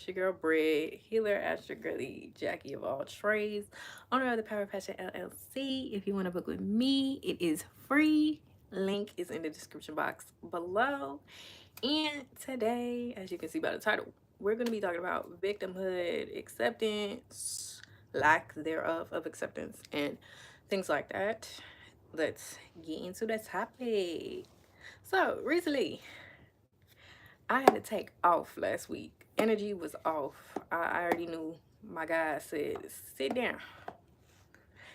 It's your girl Britt, healer, astro girly, Jackie of all trades, owner of the Power Passion LLC. If you want to book with me, it is free. Link is in the description box below. And today, as you can see by the title, we're going to be talking about victimhood, acceptance, lack thereof of acceptance, and things like that. Let's get into the topic. So, recently, I had to take off last week. Energy was off. I already knew. My guy said, sit down.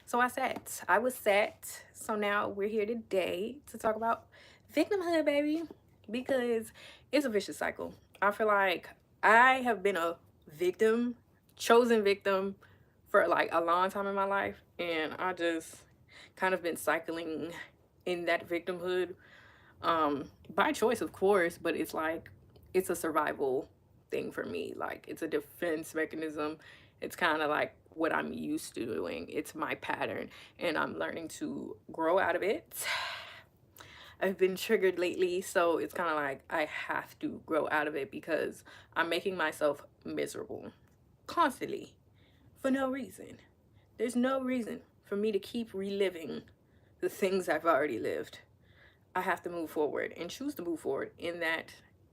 So I sat. I was sat. So now we're here today to talk about victimhood, baby. Because it's a vicious cycle. I feel like I have been a victim, chosen victim, for like a long time in my life. And I just kind of been cycling in that victimhood by choice, of course, but it's like it's a survival thing for me. Like it's a defense mechanism. It's kind of like what I'm used to doing. It's my pattern, and I'm learning to grow out of it. I've been triggered lately, so it's kind of like I have to grow out of it because I'm making myself miserable constantly for no reason. There's no reason for me to keep reliving the things I've already lived. I have to move forward and choose to move forward in that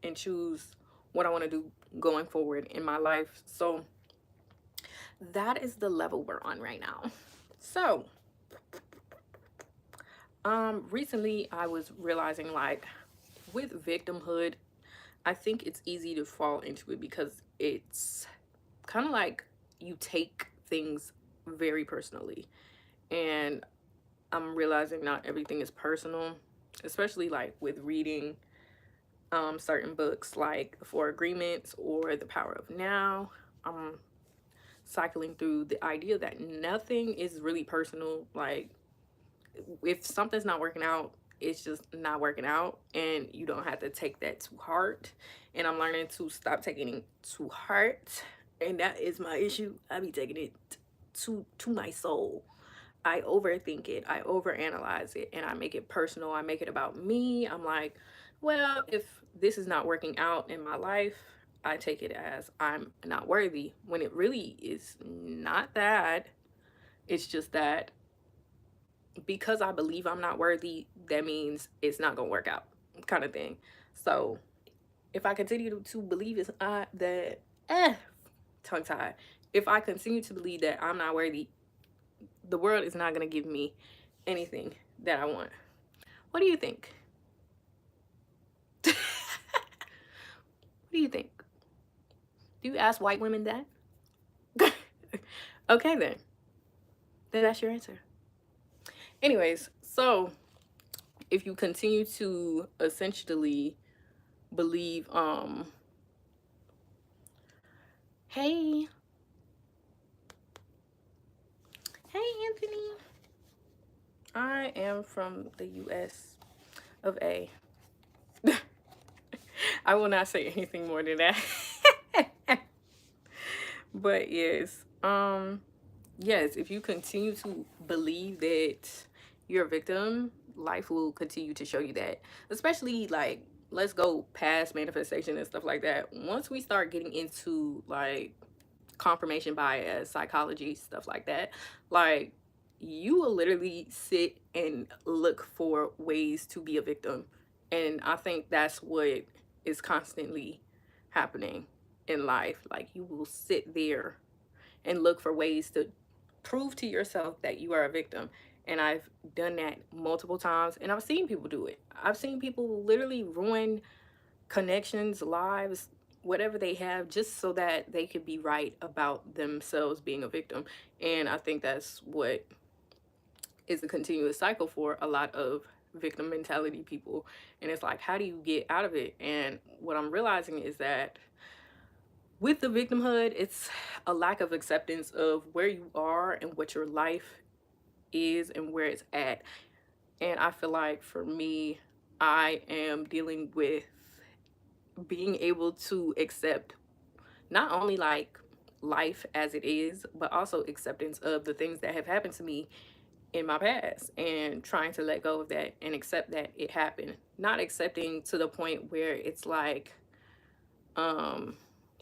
and choose what I want to do going forward in my life. So that is the level we're on right now. So, recently I was realizing like with victimhood, I think it's easy to fall into it because it's kind of like you take things very personally. And I'm realizing not everything is personal, especially like with reading certain books like The Four Agreements or The Power of Now. I'm cycling through the idea that nothing is really personal. Like if something's not working out, it's just not working out, and you don't have to take that to heart. And I'm learning to stop taking it to heart, and that is my issue. I be taking it to my soul. I overthink it, I overanalyze it, and I make it personal. I make it about me. I'm like, well, if this is not working out in my life, I take it as I'm not worthy, when it really is not that. It's just that because I believe I'm not worthy, that means it's not gonna work out, kind of thing. So if I continue to believe it's that tongue tied, if I continue to believe that I'm not worthy, the world is not going to give me anything that I want. What do you think? What do you think? Do you ask white women that? Okay, then. Then that's your answer. Anyways, so if you continue to essentially believe, hey, hey, Anthony, I am from the US of A. I will not say anything more than that. But yes, if you continue to believe that you're a victim, life will continue to show you that. Especially like, let's go past manifestation and stuff like that. Once we start getting into like confirmation bias, psychology, stuff like that, like you will literally sit and look for ways to be a victim. And I think that's what is constantly happening in life. Like you will sit there and look for ways to prove to yourself that you are a victim. And I've done that multiple times, and I've seen people do it. I've seen people literally ruin connections, lives, whatever they have, just so that they could be right about themselves being a victim. And I think that's what is a continuous cycle for a lot of victim mentality people. And it's like, how do you get out of it? And what I'm realizing is that with the victimhood, it's a lack of acceptance of where you are and what your life is and where it's at. And I feel like for me, I am dealing with being able to accept not only like life as it is, but also acceptance of the things that have happened to me in my past, and trying to let go of that and accept that it happened. Not accepting to the point where it's like,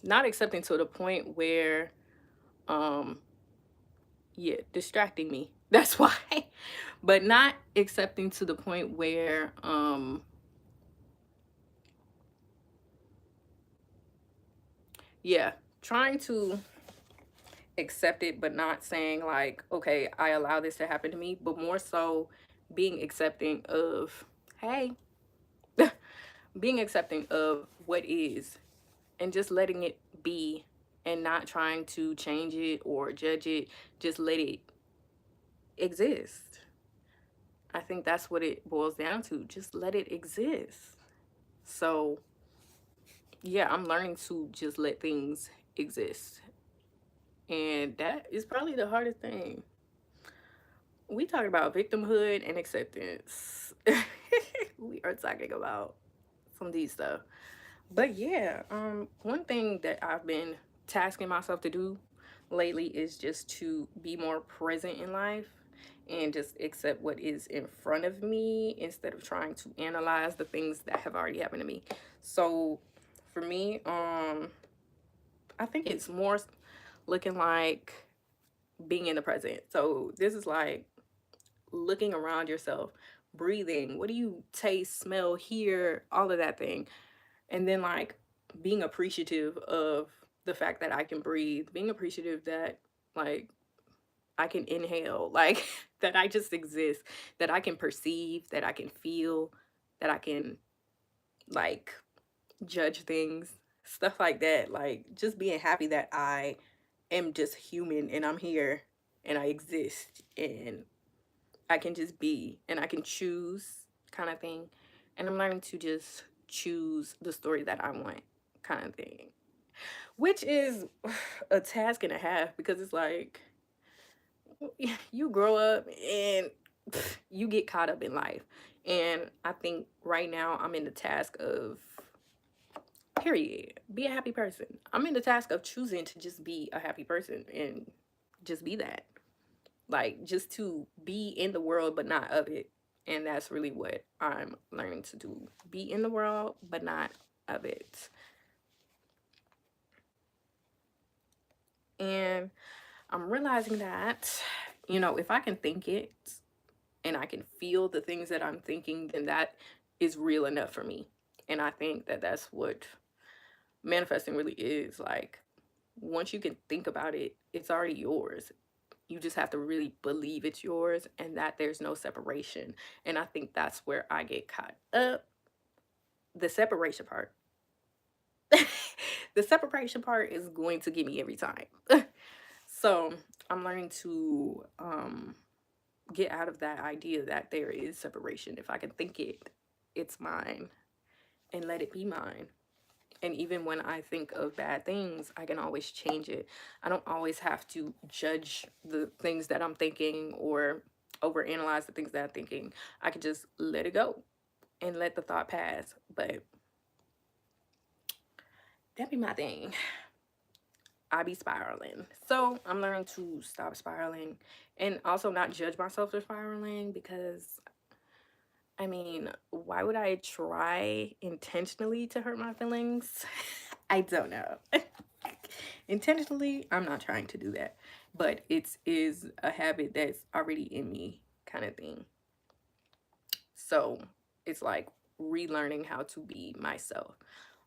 not accepting to the point where, um, yeah, distracting me. That's why. But not accepting to the point where, yeah, trying to accept it, but not saying like, okay, I allow this to happen to me, but more so being accepting of, hey, being accepting of what is, and just letting it be, and not trying to change it or judge it. Just let it exist. I think that's what it boils down to. Just let it exist. So, yeah, I'm learning to just let things exist. And that is probably the hardest thing. We talk about victimhood and acceptance. We are talking about some deep stuff. But yeah, one thing that I've been tasking myself to do lately is just to be more present in life and just accept what is in front of me instead of trying to analyze the things that have already happened to me. So for me, I think it's more looking like being in the present. So this is like looking around yourself, breathing. What do you taste, smell, hear, all of that thing? And then like being appreciative of the fact that I can breathe, being appreciative that like I can inhale, like that I just exist, that I can perceive, that I can feel, that I can like judge things, stuff like that. Like just being happy that I am just human and I'm here and I exist and I can just be and I can choose, kind of thing. And I'm learning to just choose the story that I want, kind of thing. Which is a task and a half, because it's like you grow up and you get caught up in life. And I think right now I'm in the task of, period, be a happy person. I'm in the task of choosing to just be a happy person and just be that. Like just to be in the world but not of it. And that's really what I'm learning to do. Be in the world but not of it. And I'm realizing that, if I can think it and I can feel the things that I'm thinking, then that is real enough for me. And I think that that's what manifesting really is. Like, once you can think about it, it's already yours. You just have to really believe it's yours and that there's no separation. And I think that's where I get caught up. The separation part. The separation part is going to get me every time. So I'm learning to get out of that idea that there is separation. If I can think it, it's mine, and let it be mine. And even when I think of bad things, I can always change it. I don't always have to judge the things that I'm thinking or overanalyze the things that I'm thinking. I can just let it go and let the thought pass. But that be my thing. I be spiraling. So I'm learning to stop spiraling and also not judge myself for spiraling, because I mean, why would I try intentionally to hurt my feelings? I don't know. Intentionally, I'm not trying to do that, but it is a habit that's already in me, kind of thing. So it's like relearning how to be myself,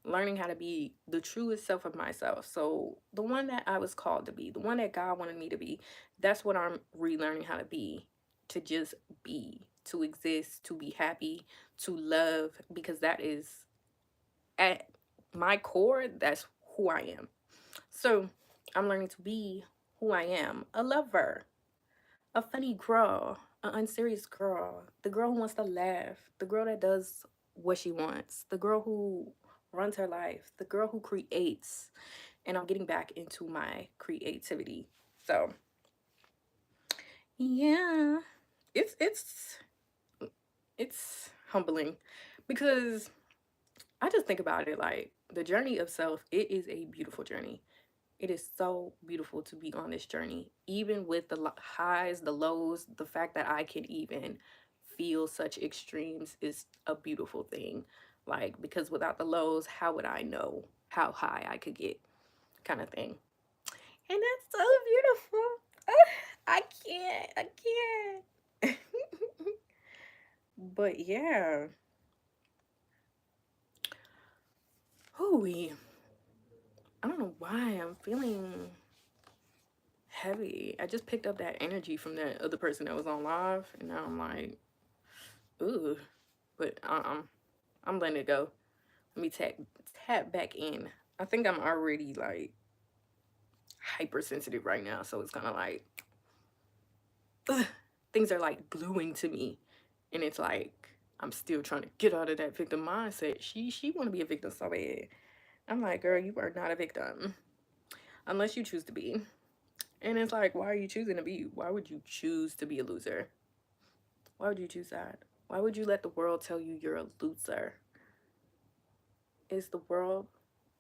learning how to be the truest self of myself. So the one that I was called to be, the one that God wanted me to be, that's what I'm relearning how to be, to just be, to exist, to be happy, to love, because that is at my core, that's who I am. So I'm learning to be who I am, a lover, a funny girl, an unserious girl, the girl who wants to laugh, the girl that does what she wants, the girl who runs her life, the girl who creates. And I'm getting back into my creativity. So yeah, it's it's humbling, because I just think about it like the journey of self, it is a beautiful journey. It is so beautiful to be on this journey, even with the highs, the lows. The fact that I can even feel such extremes is a beautiful thing. Like, because without the lows, how would I know how high I could get? kind of thing. And that's so beautiful. Ah, I can't. But yeah. Hooey. I don't know why I'm feeling heavy. I just picked up that energy from that other person that was on live, and now I'm like, ooh. But I'm letting it go. Let me tap back in. I think I'm already like hypersensitive right now, so it's kind of like ugh, things are like gluing to me, and it's like I'm still trying to get out of that victim mindset. She want to be a victim so bad. I'm like, girl, you are not a victim unless you choose to be. And it's like, why are you choosing to be? Why would you choose to be a loser? Why would you choose that? Why would you let the world tell you you're a loser? Is the world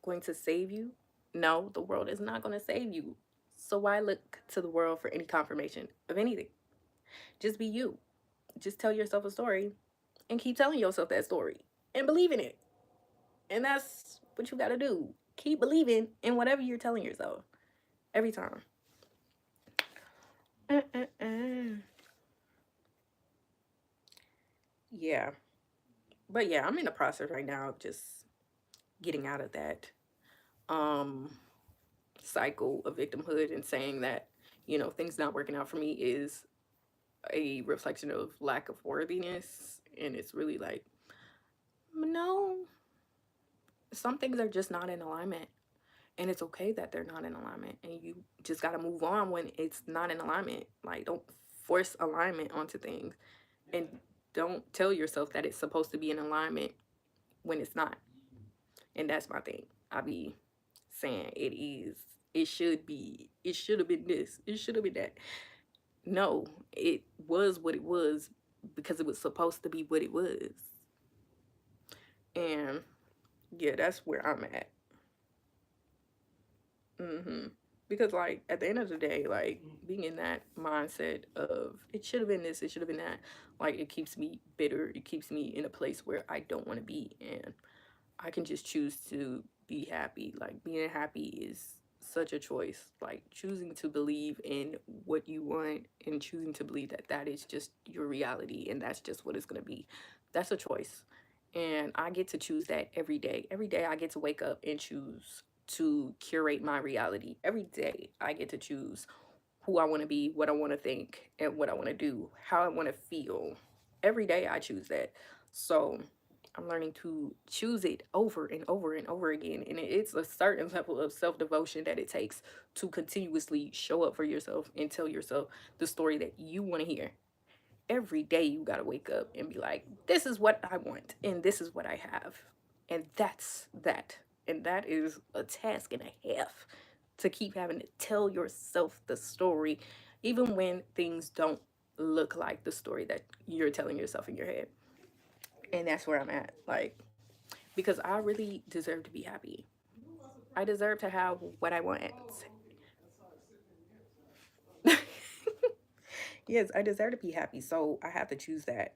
going to save you? No, the world is not going to save you. So why look to the world for any confirmation of anything? Just be you. Just tell yourself a story and keep telling yourself that story and believe in it. And that's what you got to do. Keep believing in whatever you're telling yourself every time. Yeah. But yeah, I'm in the process right now of just getting out of that um cycle of victimhood and saying that, things not working out for me is a reflection of lack of worthiness. And it's really like, no, some things are just not in alignment. And it's okay that they're not in alignment. And you just got to move on when it's not in alignment. Like, don't force alignment onto things. And don't tell yourself that it's supposed to be in alignment when it's not. And that's my thing. I be saying it is, it should be, it should have been this, it should have been that. No, it was what it was because it was supposed to be what it was. And yeah, that's where I'm at. Because like at the end of the day, like being in that mindset of it should have been this, it should have been that, like it keeps me bitter. It keeps me in a place where I don't want to be. And I can just choose to be happy. Like being happy is such a choice. Like choosing to believe in what you want and choosing to believe that that is just your reality and that's just what it's going to be. That's a choice. And I get to choose that every day. Every day I get to wake up and choose to curate my reality. Every day I get to choose who I want to be, what I want to think, and what I want to do, how I want to feel. Every day I choose that. So I'm learning to choose it over and over and over again. And it's a certain level of self devotion that it takes to continuously show up for yourself and tell yourself the story that you want to hear. Every day you got to wake up and be like, this is what I want and this is what I have. And that's that. And that is a task and a half to keep having to tell yourself the story, even when things don't look like the story that you're telling yourself in your head. And that's where I'm at. Like, because I really deserve to be happy. I deserve to have what I want. Yes, I deserve to be happy. So I have to choose that.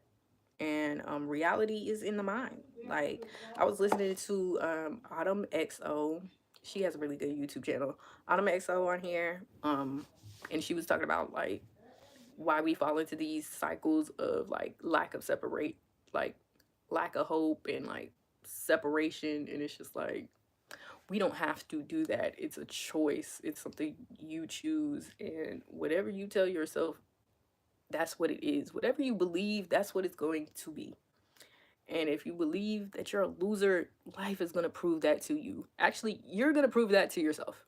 And reality is in the mind. Like I was listening to Autumn XO. She has a really good YouTube channel. Autumn XO on here. And she was talking about like why we fall into these cycles of like lack of separate, like lack of hope and like separation. And it's just like we don't have to do that. It's a choice. It's something you choose. And whatever you tell yourself, that's what it is. Whatever you believe, that's what it's going to be. And if you believe that you're a loser, life is going to prove that to you. Actually, you're going to prove that to yourself.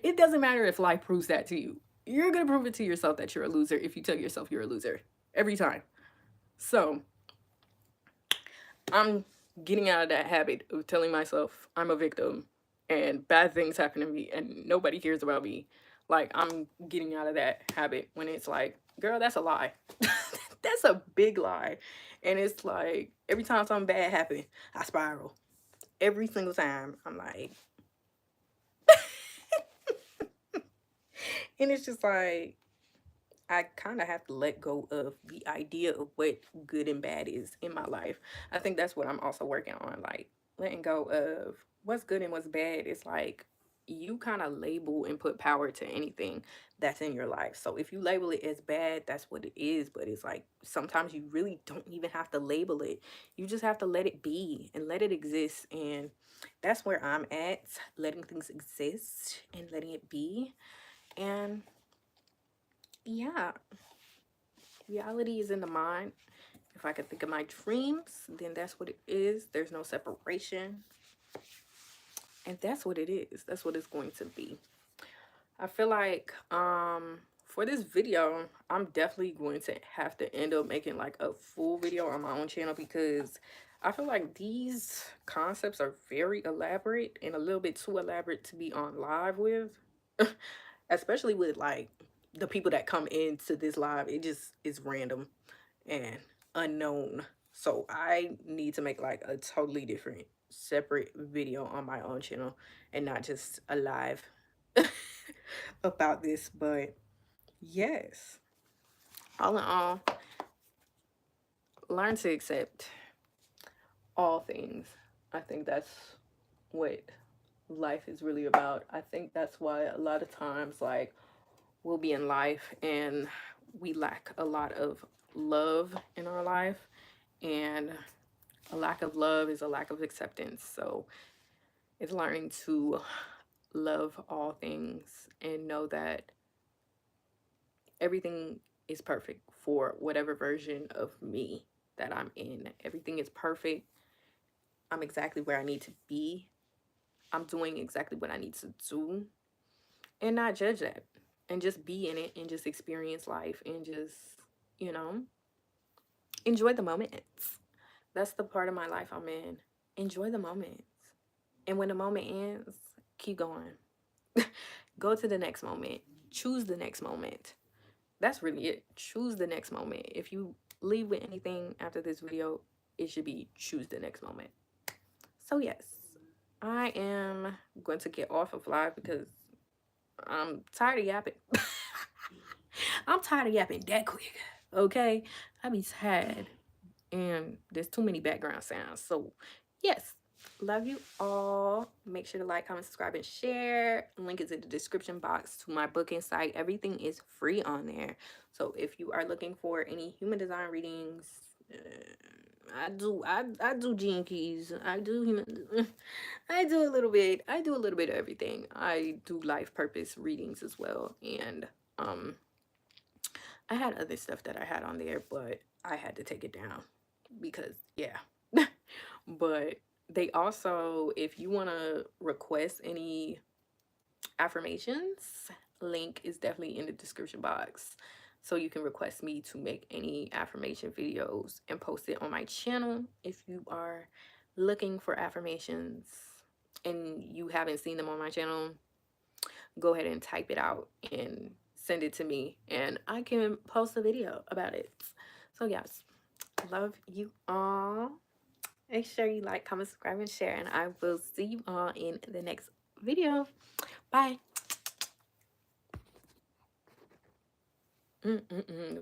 It doesn't matter if life proves that to you. You're going to prove it to yourself that you're a loser if you tell yourself you're a loser every time. So, I'm getting out of that habit of telling myself I'm a victim and bad things happen to me and nobody cares about me. Like, I'm getting out of that habit when it's like, girl, that's a lie. That's a big lie. And it's like, every time something bad happens, I spiral. Every single time, I'm like, and it's just like, I kind of have to let go of the idea of what good and bad is in my life. I think that's what I'm also working on. Like, letting go of what's good and what's bad. It's like you kind of label and put power to anything that's in your life. So if you label it as bad, that's what it is. But it's like sometimes you really don't even have to label it. You just have to let it be and let it exist. And that's where I'm at, letting things exist and letting it be. And yeah, reality is in the mind. If I could think of my dreams, then that's what it is. There's no separation. And that's what it is. That's what it's going to be. I feel like for this video, I'm definitely going to have to end up making like a full video on my own channel, because I feel like these concepts are very elaborate and a little bit too elaborate to be on live with. Especially with like the people that come into this live. It just is random and unknown. So I need to make like a totally different separate video on my own channel and not just a live about this. But yes, all in all, learn to accept all things. I think that's what life is really about. I think that's why a lot of times like we'll be in life and we lack a lot of love in our life, and a lack of love is a lack of acceptance. So it's learning to love all things and know that everything is perfect for whatever version of me that I'm in. Everything is perfect. I'm exactly where I need to be. I'm doing exactly what I need to do, and not judge that, and just be in it and just experience life and just, you know, enjoy the moments. That's the part of my life I'm in. Enjoy the moments. And when the moment ends, keep going. Go to the next moment. Choose the next moment. That's really it. Choose the next moment. If you leave with anything after this video, it should be choose the next moment. So yes, I am going to get off of live because I'm tired of yapping. I'm tired of yapping that quick. Okay? I be tired. And there's too many background sounds. So yes, love you all. Make sure to like, comment, subscribe, and share. Link is in the description box to my booking site. Everything is free on there. So if you are looking for any human design readings, I do gene keys. I do human. I do a little bit. I do a little bit of everything. I do life purpose readings as well, and I had other stuff that I had on there, but I had to take it down because yeah. But they also, if you want to request any affirmations, link is definitely in the description box, so you can request me to make any affirmation videos and post it on my channel. If you are looking for affirmations and you haven't seen them on my channel, go ahead and type it out and send it to me and I can post a video about it. So yes, love you all. Make sure you like, comment, subscribe, and share, and I will see you all in the next video. Bye.